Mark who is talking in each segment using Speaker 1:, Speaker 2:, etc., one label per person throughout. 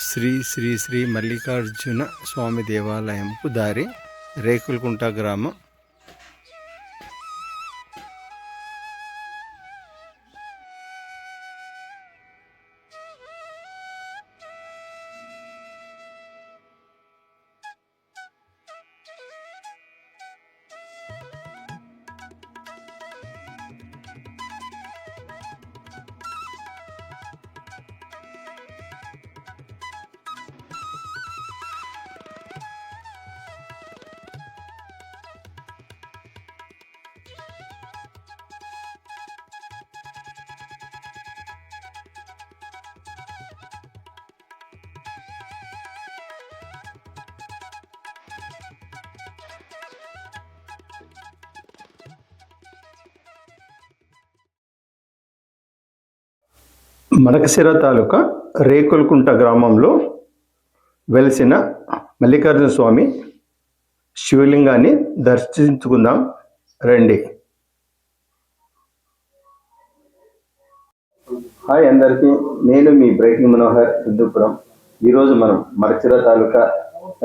Speaker 1: శ్రీ శ్రీ శ్రీ మల్లికార్జున స్వామి దేవాలయంకు దారి, రేకులకుంట గ్రామం. మడకశిర తాలూకా రేకులకుంట గ్రామంలో వెలిసిన మల్లికార్జున స్వామి శివలింగాన్ని దర్శించుకుందాం రండి. హాయ్ అందరికీ, నేను మీ బ్రైటింగ్ మనోహర్ హిందూపురం. ఈరోజు మనం మడకశిర తాలూకా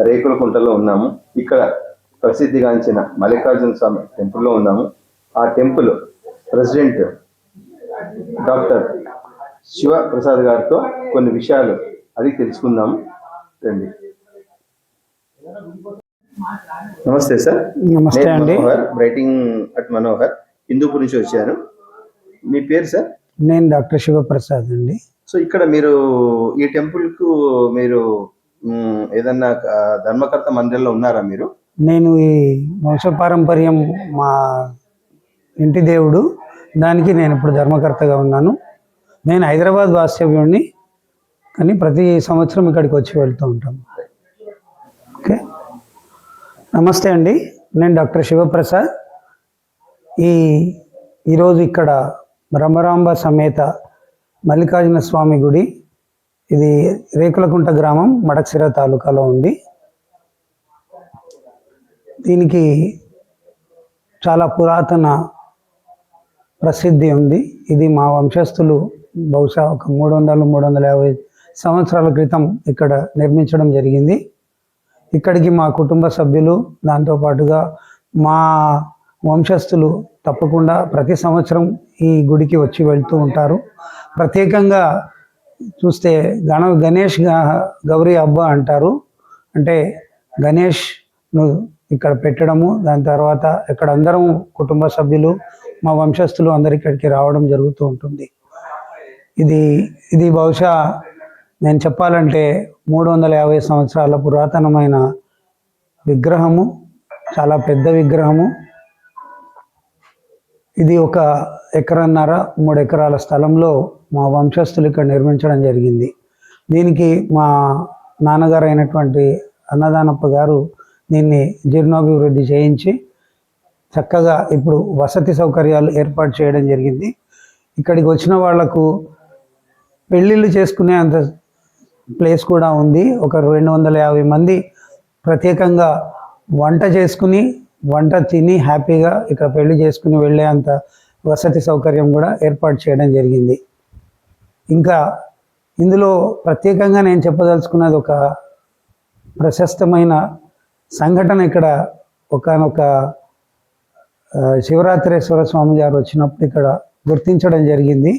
Speaker 1: రేకులకుంటలో ఉన్నాము. ఇక్కడ ప్రసిద్ధిగాంచిన మల్లికార్జున స్వామి టెంపుల్లో ఉన్నాము. ఆ టెంపుల్ ప్రెసిడెంట్ డాక్టర్ శివప్రసాద్ గారితో కొన్ని విషయాలు అడిగి తెలుసుకుందాము రండి. నమస్తే సార్.
Speaker 2: నమస్తే అండి.
Speaker 1: రైటింగ్ అట్ మనోహర్, హిందూపూర్ నుంచి వచ్చాను. మీ పేరు సార్?
Speaker 2: నేను డాక్టర్ శివప్రసాద్ అండి.
Speaker 1: సో ఇక్కడ మీరు ఈ టెంపుల్ కు మీరు ఏదన్నా ధర్మకర్త మందిరంలో ఉన్నారా మీరు?
Speaker 2: నేను ఈ వంశపారంపర్యం మా ఇంటి దేవుడు, దానికి నేను ఇప్పుడు ధర్మకర్తగా ఉన్నాను. నేను హైదరాబాద్ వాస్తవ్యుడిని, కానీ ప్రతి సంవత్సరం ఇక్కడికి వచ్చి వెళ్తూ ఉంటాను. ఓకే, నమస్తే అండి. నేను డాక్టర్ శివప్రసాద్. ఈరోజు ఇక్కడ బ్రహ్మరాంబ సమేత మల్లికార్జున స్వామి గుడి, ఇది రేకులకుంట గ్రామం, మడకశిర తాలూకాలో ఉంది. దీనికి చాలా పురాతన ప్రసిద్ధి ఉంది. ఇది మా వంశస్థులు బహుశా ఒక 300-350 సంవత్సరాల క్రితం ఇక్కడ నిర్మించడం జరిగింది. ఇక్కడికి మా కుటుంబ సభ్యులు, దాంతోపాటుగా మా వంశస్థులు తప్పకుండా ప్రతి సంవత్సరం ఈ గుడికి వచ్చి వెళ్తూ ఉంటారు. ప్రత్యేకంగా చూస్తే గణేష్ గౌరీ హబ్బ అంటారు. అంటే గణేష్ను ఇక్కడ పెట్టడము, దాని తర్వాత ఇక్కడ అందరం కుటుంబ సభ్యులు, మా వంశస్థులు అందరు ఇక్కడికి రావడం జరుగుతూ ఉంటుంది. ఇది బహుశా నేను చెప్పాలంటే 350 సంవత్సరాల పురాతనమైన విగ్రహము, చాలా పెద్ద విగ్రహము. ఇది 1.5 ఎకరాల 3 ఎకరాల స్థలంలో మా వంశస్థులు ఇక్కడ నిర్మించడం జరిగింది. దీనికి మా నాన్నగారు అయినటువంటి అన్నదానప్ప గారు దీన్ని జీర్ణోభివృద్ధి చేయించి చక్కగా ఇప్పుడు వసతి సౌకర్యాలు ఏర్పాటు చేయడం జరిగింది. ఇక్కడికి వచ్చిన వాళ్లకు పెళ్ళిళ్ళు చేసుకునే అంత ప్లేస్ కూడా ఉంది. ఒక 250 మంది ప్రత్యేకంగా వంట తిని హ్యాపీగా ఇక్కడ పెళ్లి చేసుకుని వెళ్ళే అంత వసతి సౌకర్యం కూడా ఏర్పాటు చేయడం జరిగింది. ఇంకా ఇందులో ప్రత్యేకంగా నేను చెప్పదలుచుకున్నది ఒక ప్రశస్తమైన సంఘటన. ఇక్కడ ఒకానొక శివరాత్రేశ్వర స్వామి గారు వచ్చినప్పుడు ఇక్కడ గుర్తించడం జరిగింది.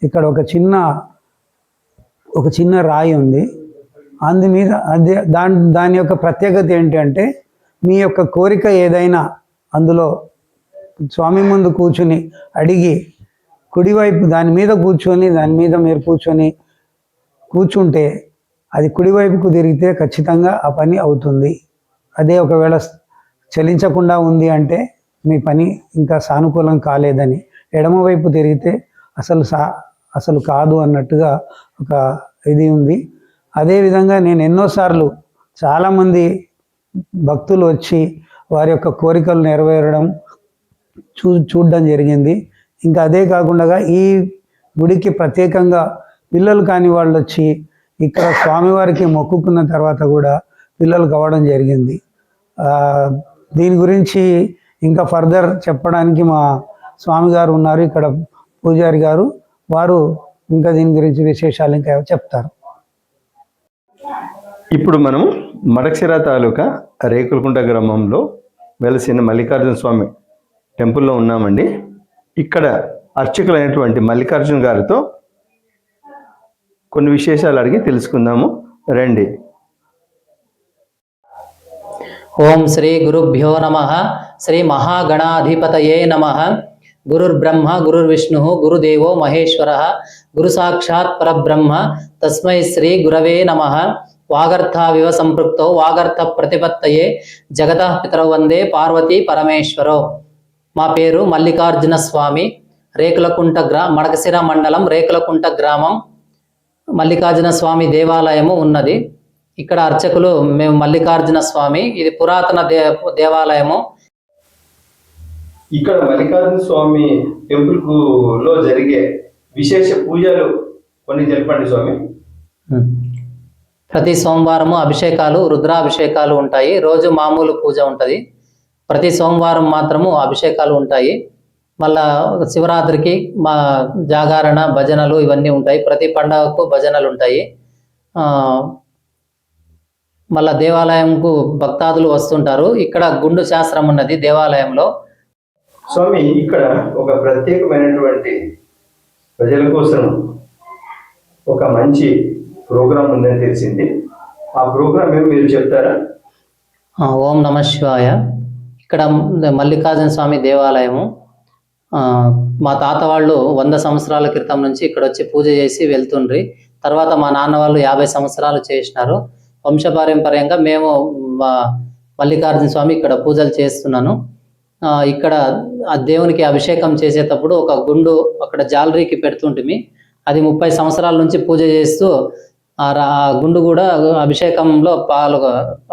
Speaker 2: ఇక్కడ ఒక చిన్న రాయి ఉంది. అందుమీద దాని యొక్క ప్రత్యేకత ఏంటంటే, మీ యొక్క కోరిక ఏదైనా అందులో స్వామి ముందు కూర్చుని అడిగి, కుడివైపు దాని మీద మీరు కూర్చుంటే అది కుడివైపుకు తిరిగితే ఖచ్చితంగా ఆ పని అవుతుంది. అదే ఒకవేళ చలించకుండా ఉంది అంటే మీ పని ఇంకా సానుకూలం కాలేదని, ఎడమవైపు తిరిగితే అసలు కాదు అన్నట్టుగా ఒక ఇది ఉంది. అదేవిధంగా నేను ఎన్నోసార్లు చాలామంది భక్తులు వచ్చి వారి యొక్క కోరికలు నెరవేరడం చూడడం జరిగింది. ఇంకా అదే కాకుండా ఈ గుడికి ప్రత్యేకంగా పిల్లలు కాని వాళ్ళు వచ్చి ఇక్కడ స్వామివారికి మొక్కుకున్న తర్వాత కూడా పిల్లలు కావడం జరిగింది. దీని గురించి ఇంకా ఫర్దర్ చెప్పడానికి మా స్వామి గారు ఉన్నారు, ఇక్కడ పూజారి గారు, వారు ఇంకా దీని గురించి విశేషాలు ఇంకా చెప్తారు.
Speaker 1: ఇప్పుడు మనం మడకశిర తాలూకా రేకులకుంట గ్రామంలో వెలసిన మల్లికార్జున స్వామి టెంపుల్లో ఉన్నామండి. ఇక్కడ అర్చకులైనటువంటి మల్లికార్జున గారితో కొన్ని విశేషాలు అడిగి తెలుసుకుందాము రండి.
Speaker 3: ఓం శ్రీ గురుభ్యో నమః. శ్రీ మహాగణాధిపతయే నమః. గురుర్బ్రహ్మ గురుర్విష్ణు గురుదేవో మహేశ్వరః. గురు సాక్షాత్ పరబ్రహ్మ తస్మై శ్రీ గురవే నమః. వాగర్థావివ సంపృక్తో వాగర్థ ప్రతిపత్తయే జగతః పితరౌ వందే పార్వతీ పరమేశ్వరో. మా పేరు మల్లికార్జున స్వామి. రేకులకుంట మడకశిర మండలం రేకులకుంట గ్రామం మల్లికార్జున స్వామి దేవాలయము ఉన్నది. ఇక్కడ అర్చకులు మేము మల్లికార్జున స్వామి. ఇది పురాతన దేవాలయము.
Speaker 1: ఇక్కడ మల్లికార్జున స్వామి టెంపుల్ లో జరిగే విశేష పూజలు కొన్ని తెలపండి స్వామి.
Speaker 3: ప్రతి సోమవారము అభిషేకాలు, రుద్రాభిషేకాలు ఉంటాయి. రోజు మామూలు పూజ ఉంటుంది. ప్రతి సోమవారం మాత్రము అభిషేకాలు ఉంటాయి. మళ్ళా శివరాత్రికి మా జాగారణ భజనలు ఇవన్నీ ఉంటాయి. ప్రతి పండగకు భజనలు ఉంటాయి. మళ్ళా దేవాలయంకు భక్తాదులు వస్తుంటారు. ఇక్కడ గుండు శాస్త్రం ఉన్నది దేవాలయంలో.
Speaker 1: స్వామి ఇక్కడ ఒక ప్రత్యేకమైనటువంటి ప్రజల కోసం ఒక మంచి ప్రోగ్రాం ఉందని తెలిసింది. ఆ ప్రోగ్రాం ఏమి మీరు చెప్తారా?
Speaker 3: ఓం నమ శివాయ. ఇక్కడ మల్లికార్జున స్వామి దేవాలయము. మా తాత వాళ్ళు 100 సంవత్సరాల క్రితం నుంచి ఇక్కడ వచ్చి పూజ చేసి వెళ్తుండ్రి. తర్వాత మా నాన్న వాళ్ళు 50 సంవత్సరాలు చేసినారు. వంశపారంపర్యంగా మేము మల్లికార్జున స్వామి ఇక్కడ పూజలు చేస్తున్నాను. ఇక్కడ ఆ దేవునికి అభిషేకం చేసేటప్పుడు ఒక గుండు అక్కడ జాలరీకి పెడుతుంటిమి. అది 30 సంవత్సరాల నుంచి పూజ చేస్తూ ఆ గుండు కూడా అభిషేకంలో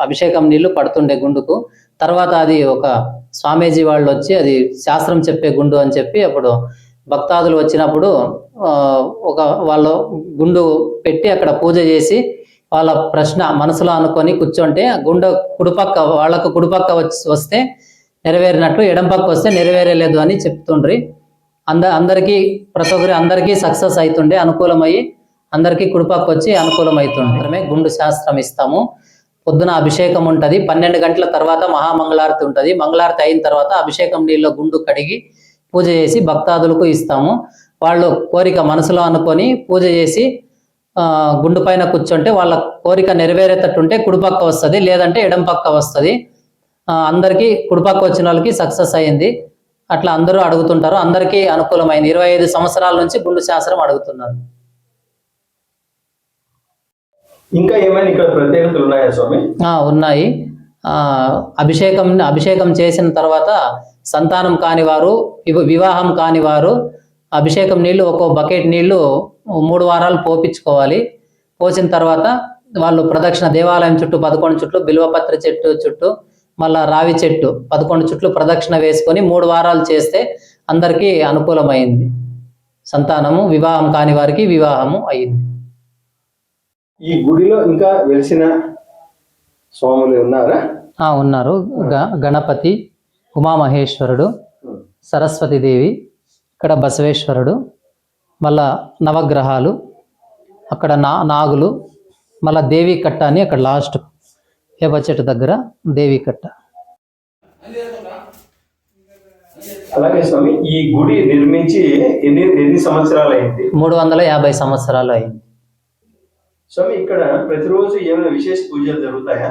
Speaker 3: అభిషేకం నీళ్లు పడుతుండే గుండుకు. తర్వాత అది ఒక స్వామీజీ వాళ్ళు వచ్చి అది శాస్త్రం చెప్పే గుండు అని చెప్పి అప్పుడు భక్తాదులు వచ్చినప్పుడు వాళ్ళు గుండు పెట్టి అక్కడ పూజ చేసి వాళ్ళ ప్రశ్న మనసులో అనుకొని కూర్చుంటే గుండె వాళ్ళకు కుడిపక్క వస్తే నెరవేరినట్టు, ఎడం పక్క వస్తే నెరవేరలేదు అని చెప్తుండ్రి. అందరికీ ప్రతి ఒక్కరి అందరికీ సక్సెస్ అవుతుండే, అనుకూలమయ్యి అందరికీ కుడిపక్క వచ్చి అనుకూలమవుతుండే. గుండు శాస్త్రం ఇస్తాము. పొద్దున అభిషేకం ఉంటుంది. 12 గంటల తర్వాత మహామంగళారతి ఉంటుంది. మంగళారతి అయిన తర్వాత అభిషేకం నీళ్ళలో గుండు కడిగి పూజ చేసి భక్తాదులకు ఇస్తాము. వాళ్ళు కోరిక మనసులో అనుకొని పూజ చేసి గుండు పైన కూర్చుంటే వాళ్ళ కోరిక నెరవేరేటట్టుంటే కుడిపక్క వస్తుంది, లేదంటే ఎడం పక్క వస్తుంది. అందరికీ కుడిపక్క వచ్చిన వాళ్ళకి సక్సెస్ అయింది. అట్లా అందరూ అడుగుతుంటారు. అందరికీ అనుకూలమైంది. 25 సంవత్సరాల నుంచి గుండు శాస్త్రం అడుగుతున్నారు.
Speaker 1: ఇంకా ఏమైనా ఇక్కడ ప్రత్యేకతలు ఉన్నాయా స్వామి?
Speaker 3: ఉన్నాయి. అభిషేకం చేసిన తర్వాత సంతానం కాని వారు, వివాహం కాని వారు అభిషేకం నీళ్లు ఒక్కో బకెట్ నీళ్లు 3 వారాలు పోపించుకోవాలి. పోసిన తర్వాత వాళ్ళు ప్రదక్షిణ దేవాలయం చుట్టూ 11 చుట్లు, బిల్వపత్ర చెట్టు చుట్టూ, మళ్ళా రావి చెట్టు 11 చుట్లు ప్రదక్షిణ వేసుకొని 3 వారాలు చేస్తే అందరికీ అనుకూలమైంది. సంతానము, వివాహం కాని వారికి వివాహము అయింది.
Speaker 1: ఈ గుడిలో ఇంకా వెలిసిన స్వాములు ఉన్నారా?
Speaker 3: ఉన్నారు. గణపతి, ఉమామహేశ్వరుడు, సరస్వతీదేవి, ఇక్కడ బసవేశ్వరుడు, మళ్ళా నవగ్రహాలు, అక్కడ నాగులు, మళ్ళా దేవి కట్ట అని అక్కడ లాస్ట్ వేప చెట్టు దగ్గర దేవి కట్ట.
Speaker 1: అలాగే స్వామి ఈ గుడి నిర్మించి ఎన్ని సంవత్సరాలు అయింది?
Speaker 3: 350 సంవత్సరాలు అయింది.
Speaker 1: స్వామి ఇక్కడ ప్రతిరోజు ఏమైనా విశేష పూజలు జరుగుతాయా?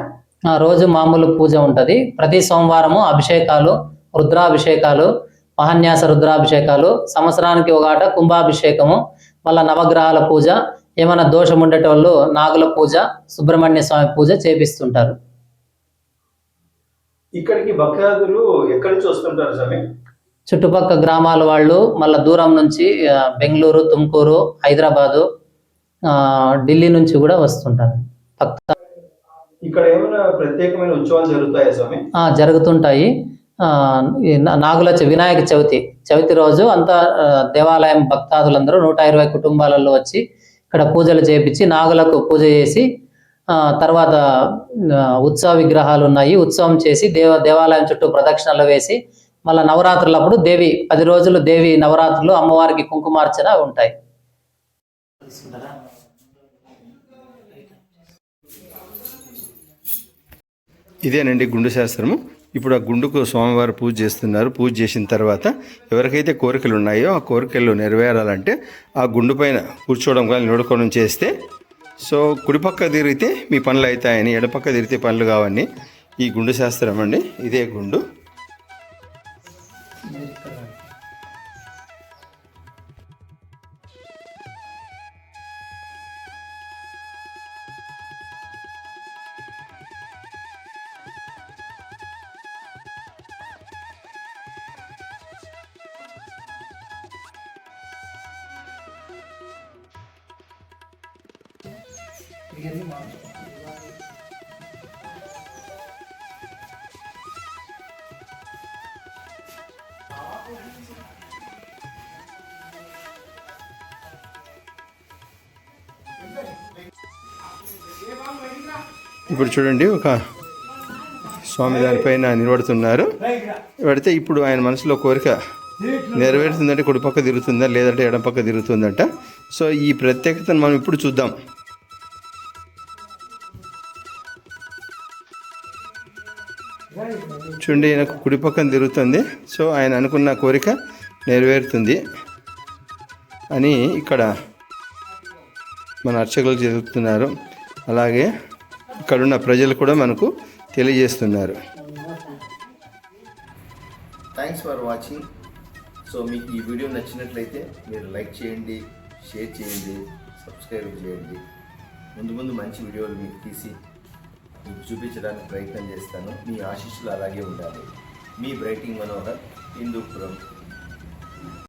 Speaker 3: రోజు మామూలు పూజ ఉంటుంది. ప్రతి సోమవారము అభిషేకాలు, రుద్రాభిషేకాలు, మహాన్యాస రుద్రాభిషేకాలు, సంవత్సరానికి ఒకట కుంభాభిషేకము, మళ్ళా నవగ్రహాల పూజ, ఏమైనా దోషం ఉండేటోళ్ళు నాగుల పూజ, సుబ్రహ్మణ్య స్వామి పూజ చేపిస్తుంటారు.
Speaker 1: ఇక్కడికి భక్తాదులు ఎక్కడి నుంచి వస్తుంటారు స్వామి?
Speaker 3: చుట్టుపక్కల గ్రామాల వాళ్ళు, మళ్ళీ దూరం నుంచి బెంగళూరు, తుమ్కూరు, హైదరాబాదు, ఢిల్లీ నుంచి కూడా వస్తుంటారు.
Speaker 1: ఇక్కడ ఏమైనా ప్రత్యేకమైన ఉత్సవాలు జరుగుతాయా స్వామి?
Speaker 3: జరుగుతుంటాయి. నాగుల వినాయక చవితి రోజు అంతా దేవాలయం భక్తాదులందరూ 120 కుటుంబాలలో వచ్చి ఇక్కడ పూజలు చేపించి నాగులకు పూజ చేసి తర్వాత ఉత్సవ విగ్రహాలు ఉన్నాయి. ఉత్సవం చేసి దేవాలయం చుట్టూ ప్రదక్షిణలు వేసి మళ్ళీ నవరాత్రులప్పుడు 10 రోజులు దేవి నవరాత్రులు అమ్మవారికి కుంకుమార్చన ఉంటాయి.
Speaker 1: ఇదేనండి గుండు శాస్త్రము. ఇప్పుడు ఆ గుండుకు స్వామివారు పూజ చేస్తున్నారు. పూజ చేసిన తర్వాత ఎవరికైతే కోరికలు ఉన్నాయో ఆ కోరికలు నెరవేరాలంటే ఆ గుండు పైన కూర్చోవడం కానీ నిలబడుకోవడం చేస్తే సో కుడిపక్క తిరిగితే మీ పనులు అవుతాయని, ఎడపక్క తిరిగితే పనులు కావని ఈ గుండు శాస్త్రం అండి. ఇదే గుండు. ఇప్పుడు చూడండి ఒక స్వామి దానిపైన నిలబడుతున్నారు. పడితే ఇప్పుడు ఆయన మనసులో కోరిక నెరవేరుతుందంటే కుడిపక్క తిరుగుతుందా లేదంటే ఎడపక్క తిరుగుతుందంట. సో ఈ ప్రత్యేకతను మనం ఇప్పుడు చూద్దాం. చూడండి ఆయనకు కుడిపక్కన తిరుగుతుంది. సో ఆయన అనుకున్న కోరిక నెరవేరుతుంది అని ఇక్కడ మన అర్చకులు జరుగుతున్నారు. అలాగే ఇక్కడున్న ప్రజలు కూడా మనకు తెలియజేస్తున్నారు.
Speaker 4: Thanks for watching. సో మీకు ఈ వీడియో నచ్చినట్లయితే మీరు లైక్ చేయండి, షేర్ చేయండి, సబ్స్క్రైబ్ చేయండి. ముందు ముందు మంచి వీడియోలు మీకు తీసి మీకు చూపించడానికి ప్రయత్నం చేస్తాను. మీ ఆశీస్సులు అలాగే ఉండాలి. మీ బ్రైటింగ్ మనోహర్, హిందూపురం.